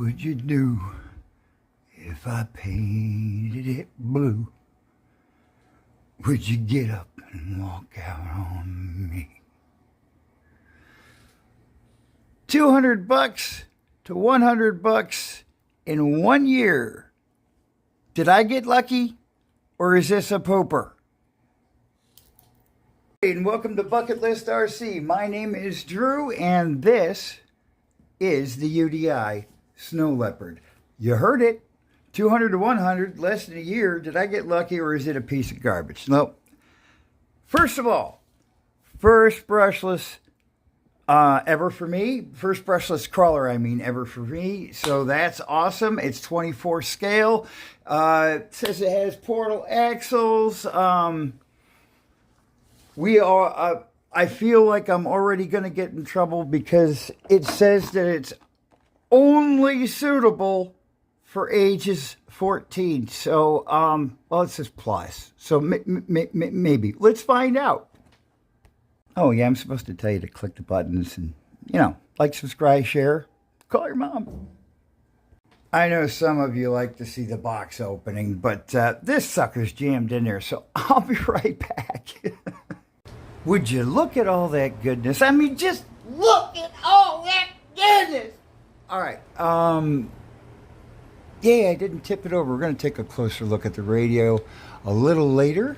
would you do if I painted it blue? Would you get up and walk out on me? $200 to $100 in 1 year. Did I get lucky, or is this a pooper? And welcome to Bucket List RC. My name is Drew, and this is the UDI Snow Leopard. You heard it. 200 to 100, less than a year. Did I get lucky, or is it a piece of garbage? No. First of all, first brushless ever for me. First brushless crawler, ever for me. So that's awesome. It's 24 scale. It says it has portal axles. I feel like I'm already going to get in trouble because it says that it's only suitable for ages 14. So, well, it says plus. So maybe. Let's find out. Oh, yeah, I'm supposed to tell you to click the buttons and, like, subscribe, share. Call your mom. I know some of you like to see the box opening, but this sucker's jammed in there, so I'll be right back. Would you look at all that goodness? Just look at all that goodness. All right. Yeah, I didn't tip it over. We're going to take a closer look at the radio a little later.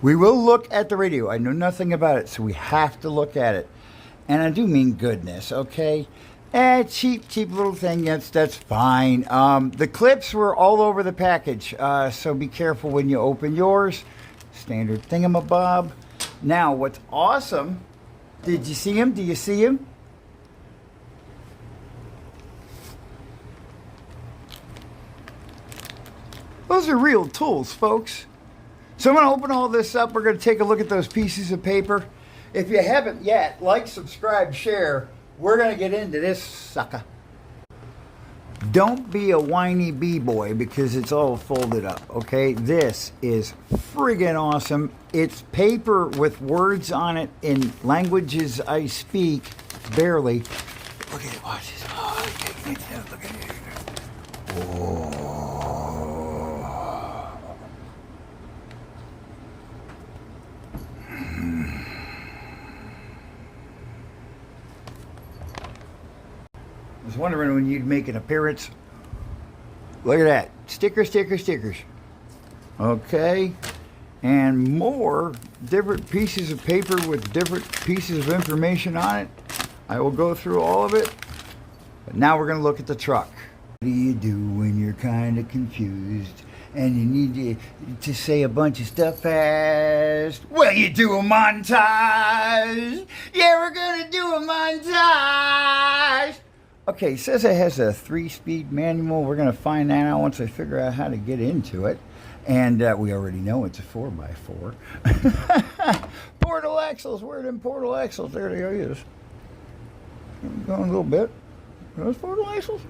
We will look at the radio. I know nothing about it, so we have to look at it. And I do mean goodness, okay? Cheap little thing. That's fine. The clips were all over the package, so be careful when you open yours. Standard thingamabob. Now, what's awesome, did you see him? Do you see him? Those are real tools, folks. So I'm going to open all this up. We're going to take a look at those pieces of paper. If you haven't yet, like, subscribe, share. We're going to get into this sucker. Don't be a whiny b-boy because it's all folded up, okay? This is friggin' awesome. It's paper with words on it in languages I speak barely. Look at it. Watch this. Oh, look at it. Oh. I was wondering when you'd make an appearance. Look at that. Stickers. Okay. And more different pieces of paper with different pieces of information on it. I will go through all of it. But now we're going to look at the truck. What do you do when you're kind of confused and you need to say a bunch of stuff fast? Well, you do a montage. Yeah, we're going to do a montage. Okay, it says it has a 3-speed manual. We're going to find that out once I figure out how to get into it. And we already know it's a 4x4. Portal axles. Where are them portal axles? There they are. Going a little bit. Are those portal axles?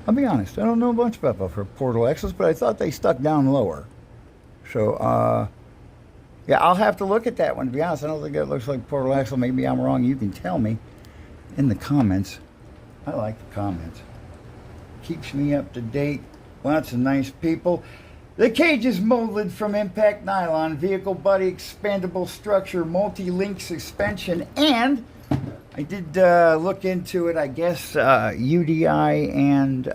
I'll be honest. I don't know a bunch about portal axles, but I thought they stuck down lower. So, yeah, I'll have to look at that one. To be honest, I don't think that looks like portal axle. Maybe I'm wrong. You can tell me in the comments. I like the comments. Keeps me up to date. Lots of nice people. The cage is molded from impact nylon, vehicle body expandable structure, multi-link suspension, and I did look into it. I guess UDI and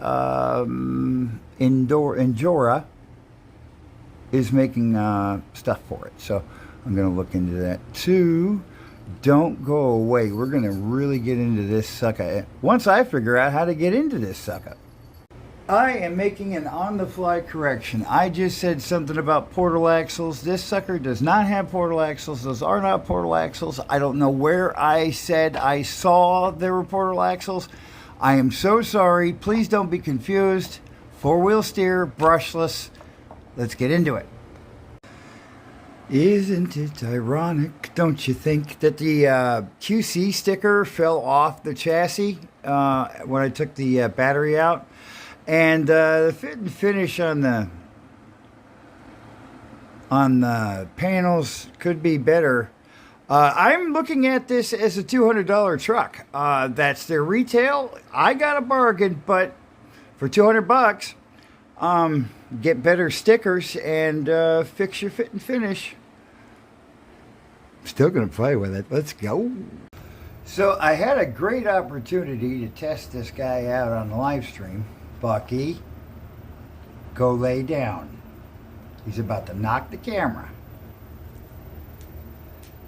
Endura is making stuff for it. So I'm going to look into that too. Don't go away. We're going to really get into this sucker once I figure out how to get into this sucker. I am making an on-the-fly correction. I just said something about portal axles. This sucker does not have portal axles. Those are not portal axles. I don't know where I said I saw there were portal axles. I am so sorry. Please don't be confused. Four-wheel steer, brushless. Let's get into it. Isn't it ironic, don't you think, that the QC sticker fell off the chassis when I took the battery out? And the fit and finish on the panels could be better. I'm looking at this as a $200 truck. That's their retail. I got a bargain, but for $200, get better stickers and fix your fit and finish. Still gonna play with it. Let's go. So I had a great opportunity to test this guy out on the live stream. Bucky, go lay down. He's about to knock the camera.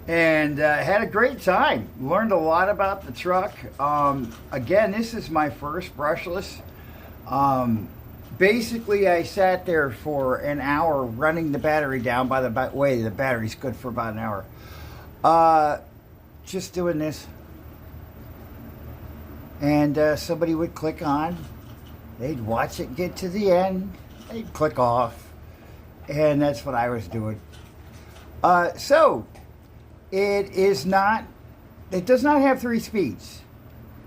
And had a great time. Learned a lot about the truck. Again, this is my first brushless. Basically, I sat there for an hour running the battery down. By the way, the battery's good for about an hour. Just doing this. And somebody would click on. They'd watch it get to the end. They'd click off. And that's what I was doing. So, it does not have 3 speeds.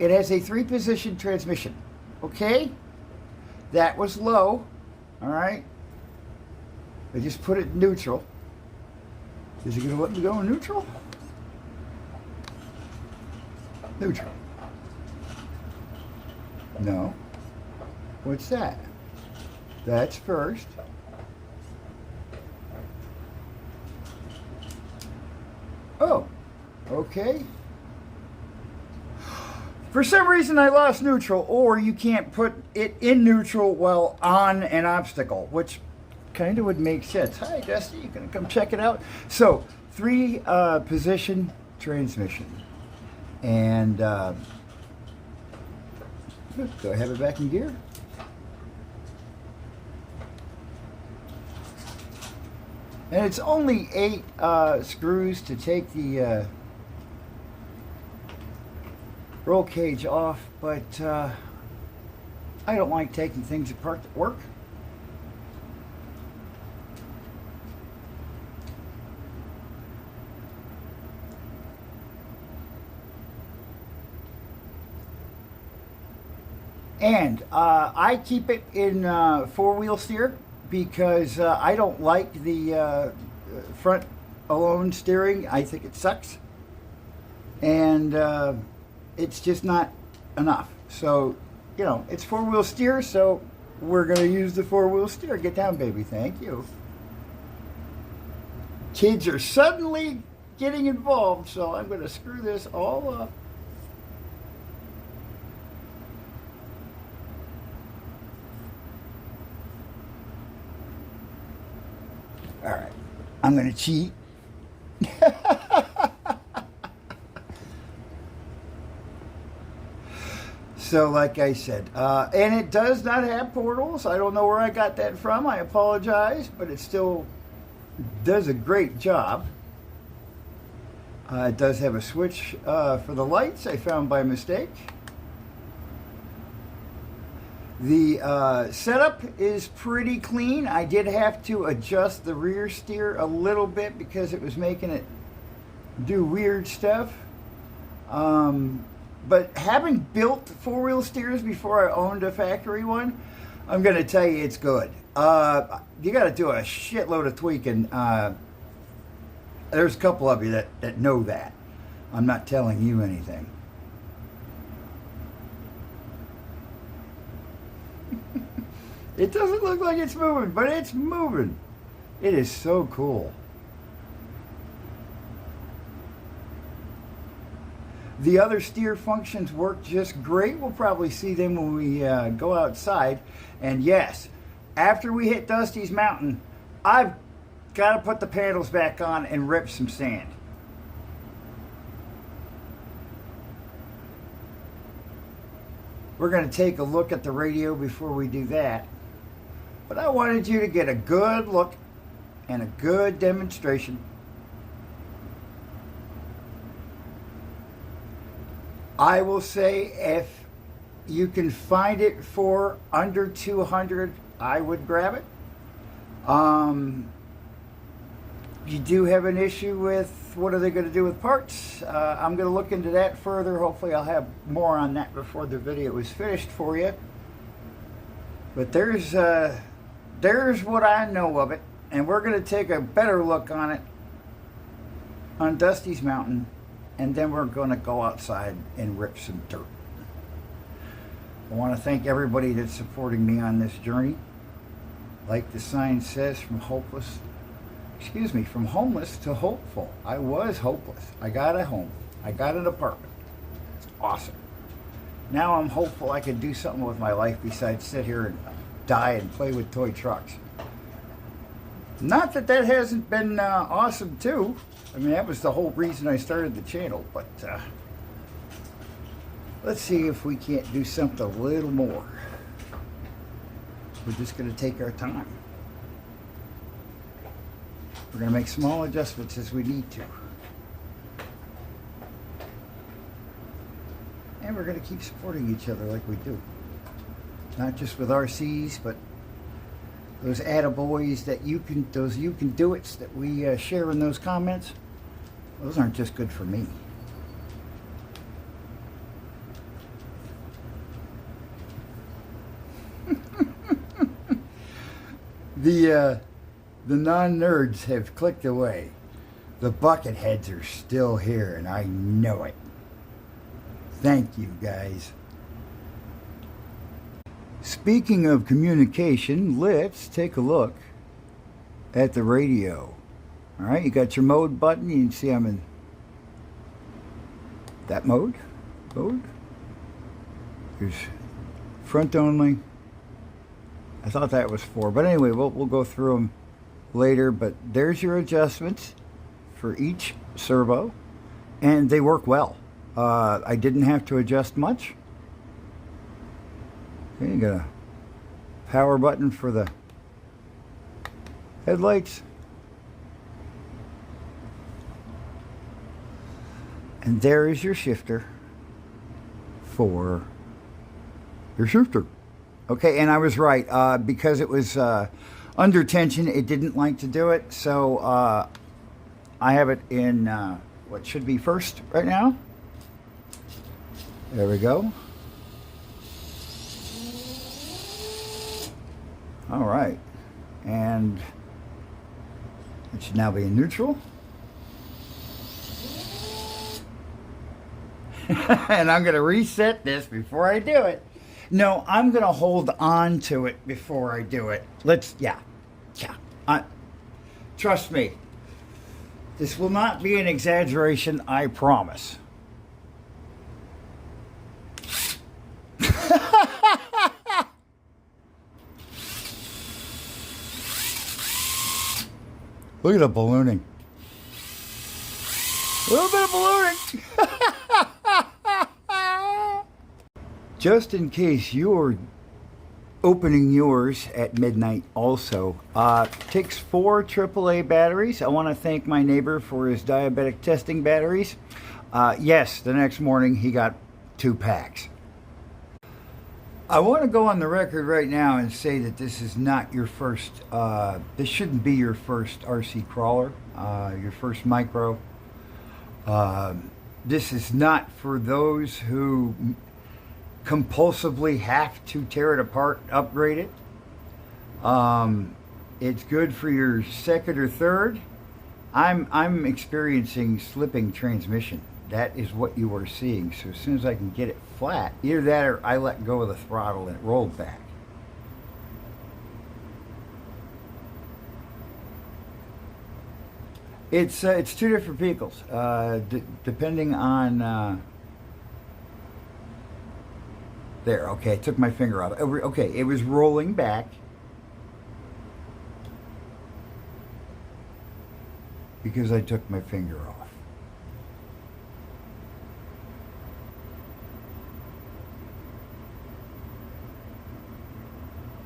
It has a 3-position transmission. Okay? That was low. Alright? I just put it in neutral. Is it going to let me go in neutral? Neutral. No. What's that? That's first. Oh, okay. For some reason I lost neutral, or you can't put it in neutral while on an obstacle, which kind of would make sense. Hi, Dusty, you gonna come check it out? So, 3-position transmission. And, do I have it back in gear? And it's only 8 screws to take the roll cage off, but I don't like taking things apart that work. And I keep it in 4-wheel steer because I don't like the front alone steering. I think it sucks. And it's just not enough. So, you know, it's 4-wheel steer, so we're going to use the 4-wheel steer. Get down, baby. Thank you. Kids are suddenly getting involved, so I'm going to screw this all up. All right, I'm going to cheat. So, like I said, and it does not have portals. I don't know where I got that from. I apologize, but it still does a great job. It does have a switch for the lights I found by mistake. The setup is pretty clean. I did have to adjust the rear steer a little bit because it was making it do weird stuff. But having built 4-wheel steers before I owned a factory one, I'm going to tell you it's good. You got to do a shitload of tweaking. There's a couple of you that know that. I'm not telling you anything. It doesn't look like it's moving, but it's moving. It is so cool. The other steer functions work just great. We'll probably see them when we go outside. And yes, after we hit Dusty's Mountain, I've got to put the panels back on and rip some sand. We're going to take a look at the radio before we do that. But I wanted you to get a good look and a good demonstration. I will say if you can find it for under 200, I would grab it. You do have an issue with what are they going to do with parts. I'm going to look into that further. Hopefully I'll have more on that before the video is finished for you. But there's what I know of it, and we're going to take a better look on it on Dusty's Mountain, and then we're going to go outside and rip some dirt. I want to thank everybody that's supporting me on this journey. Like the sign says, from homeless to hopeful. I was hopeless. I got a home. I got an apartment. It's awesome. Now I'm hopeful I could do something with my life besides sit here and die and play with toy trucks. Not that that hasn't been awesome too. I mean, that was the whole reason I started the channel, but let's see if we can't do something a little more. We're just going to take our time. We're going to make small adjustments as we need to. And we're going to keep supporting each other like we do. Not just with RCs, but those attaboys that those you can do it's that we share in those comments. Those aren't just good for me. The non-nerds have clicked away. The bucket heads are still here, and I know it. Thank you, guys. Speaking of communication, let's take a look at the radio. All right, you got your mode button. You can see I'm in that mode. There's front only. I thought that was 4, but anyway, we'll go through them later. But there's your adjustments for each servo, and they work well. I didn't have to adjust much. Okay, you got a power button for the headlights. And there is your shifter for your shifter. Okay, and I was right. Because it was under tension, it didn't like to do it. So I have it in what should be first right now. There we go. All right. And it should now be in neutral. And I'm going to reset this before I do it. No, I'm going to hold on to it before I do it. Trust me. This will not be an exaggeration, I promise. Look at the ballooning. A little bit of ballooning. Just in case you're opening yours at midnight also, takes 4 AAA batteries. I want to thank my neighbor for his diabetic testing batteries. Yes, the next morning he got 2 packs. I want to go on the record right now and say that this is not your first, this shouldn't be your first RC crawler, your first micro. This is not for those who compulsively have to tear it apart, upgrade it. It's good for your second or third. I'm experiencing slipping transmission. That is what you are seeing. So as soon as I can get it flat, either that or I let go of the throttle and it rolled back. It's 2 different vehicles, depending on. There, okay, I took my finger off. Okay, it was rolling back because I took my finger off.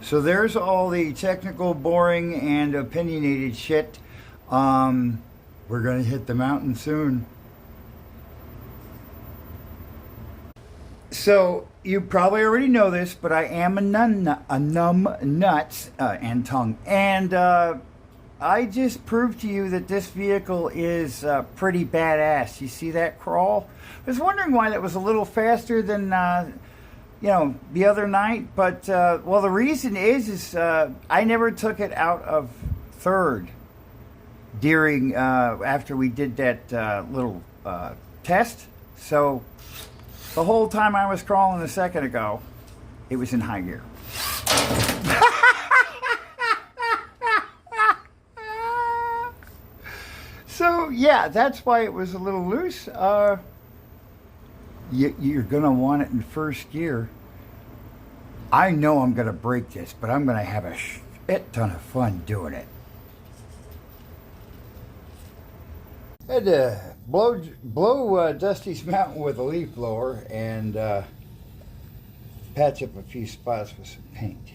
So there's all the technical, boring, and opinionated shit. We're going to hit the mountain soon. So you probably already know this, but I am a numb nuts and tongue. And I just proved to you that this vehicle is pretty badass. You see that crawl? I was wondering why that was a little faster than the other night. But well, the reason is I never took it out of third. during after we did that little test. So the whole time I was crawling a second ago, it was in high gear. So yeah, that's why it was a little loose. You're gonna want it in first gear. I know I'm gonna break this, but I'm gonna have a shit ton of fun doing it. Had to blow Dusty's mountain with a leaf blower and patch up a few spots with some paint.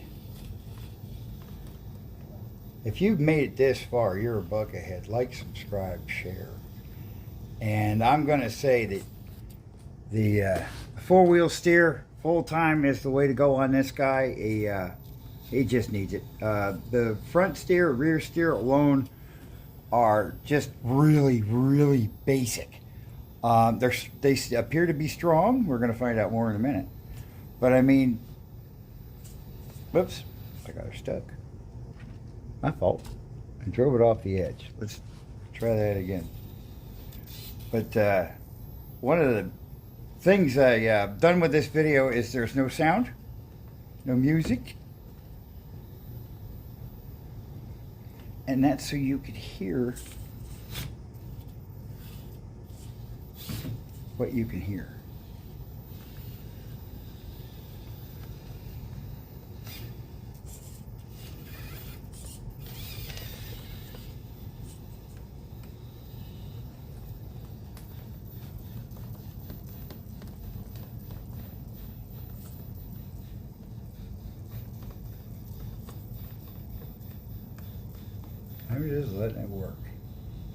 If you've made it this far, you're a buck ahead. Like, subscribe, share. And I'm going to say that the four-wheel steer full-time is the way to go on this guy. He just needs it. The front steer, rear steer alone are just really, really basic. They appear to be strong. We're going to find out more in a minute. But I mean, whoops, I got her stuck. My fault. I drove it off the edge. Let's try that again. But one of the things I've done with this video is there's no sound, no music. And that's so you could hear what you can hear. I'm just letting it work.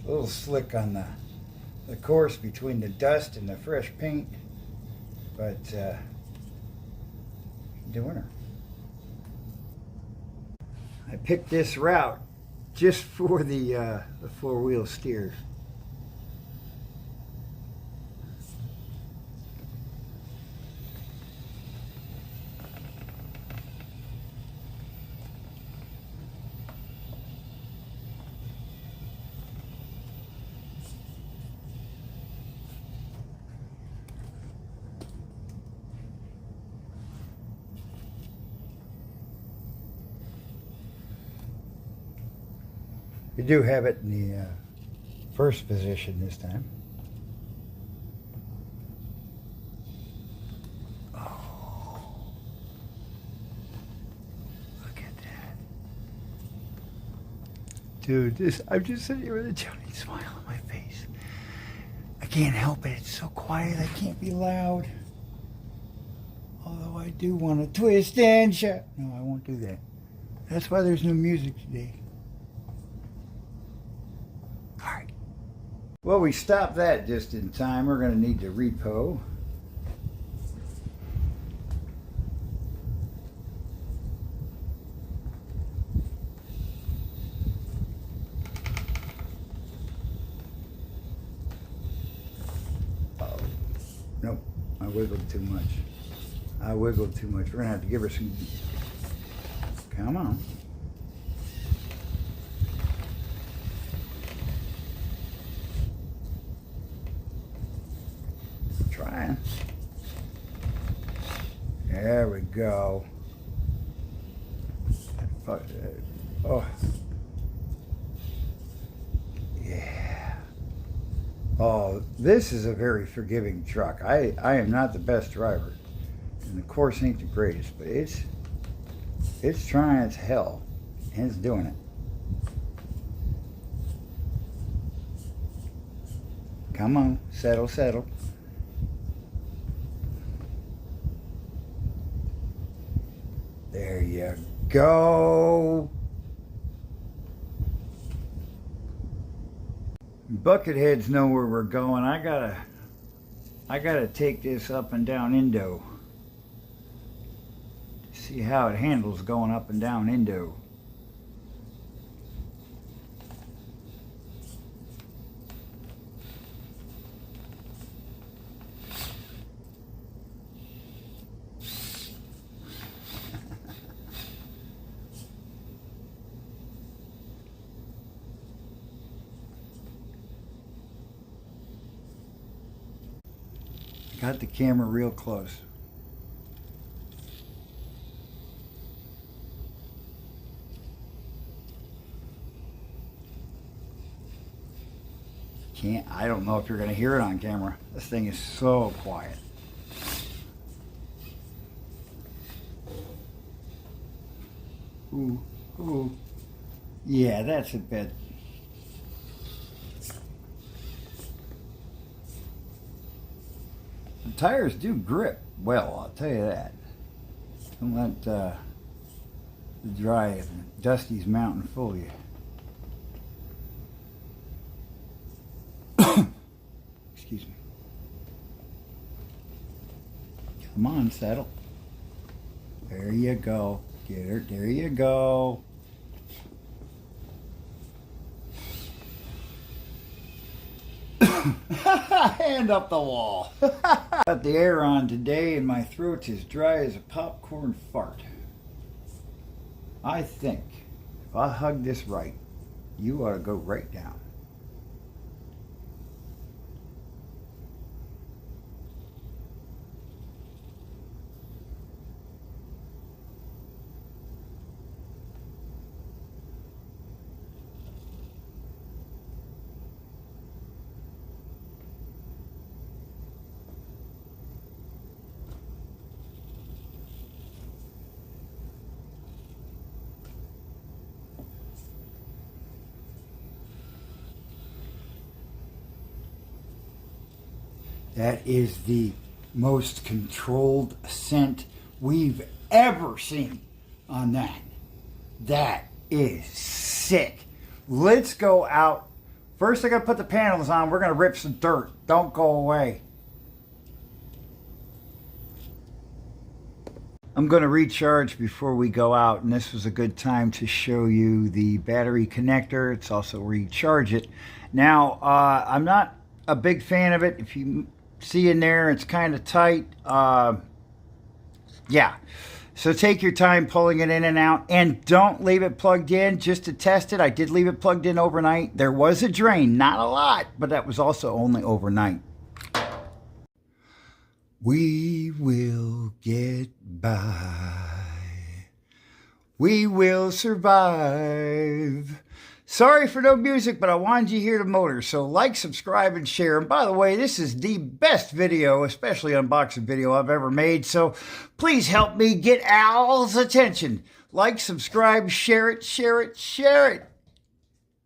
A little slick on the course between the dust and the fresh paint, but doing her. I picked this route just for the four-wheel steer. You do have it in the first position this time. Oh, look at that. Dude, I'm just sitting here with a Johnny smile on my face. I can't help it. It's so quiet. I can't be loud. Although I do want to twist and shout. No, I won't do that. That's why there's no music today. Alright. Well, we stopped that just in time. We're going to need to repo. Oh, nope. I wiggled too much. I wiggled too much. We're going to have to give her some... Come on. Trying. There we go. Oh. Yeah. Oh, this is a very forgiving truck. I am not the best driver. And the course ain't the greatest, but it's trying its hell, and it's doing it. Come on, settle, settle. There you go. Bucketheads know where we're going. I gotta take this up and down Indo. See how it handles going up and down Indo. Got the camera real close. I don't know if you're going to hear it on camera. This thing is so quiet. Ooh, ooh. Yeah, that's a bit. The tires do grip well, I'll tell you that. Don't let the dry Dusty's Mountain fool you. Excuse me. Come on, settle. There you go. Get her. There you go. Hand up the wall. Got the air on today and my throat's as dry as a popcorn fart. I think if I hug this right, you ought to go right down. That is the most controlled ascent we've ever seen on that. That is sick. Let's go out. First I gotta put the panels on. We're gonna rip some dirt. Don't go away. I'm gonna recharge before we go out, and this was a good time to show you the battery connector. It's also recharge it. Now, I'm not a big fan of it. If you see in there, it's kind of tight. Yeah, so take your time pulling it in and out, and don't leave it plugged in just to test it. I did leave it plugged in overnight. There was a drain, not a lot, but that was also only overnight. We will get by. We will survive. Sorry for no music, but I wanted you to hear the motor. So like, subscribe, and share. And by the way, this is the best video, especially unboxing video I've ever made. So please help me get Al's attention. Like, subscribe, share it, share it, share it.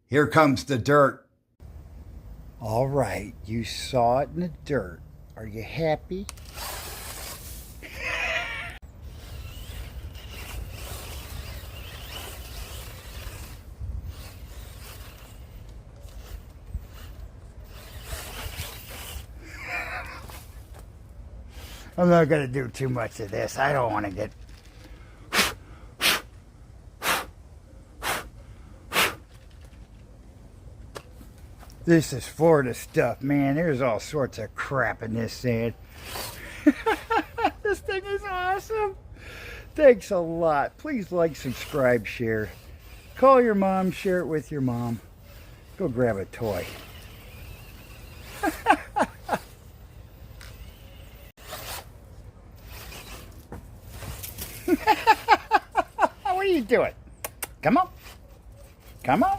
Here comes the dirt. All right, you saw it in the dirt. Are you happy? I'm not going to do too much of this. I don't want to get... This is Florida stuff, man. There's all sorts of crap in this sand. This thing is awesome. Thanks a lot. Please like, subscribe, share. Call your mom, share it with your mom. Go grab a toy. What are you doing? Come on. Come on.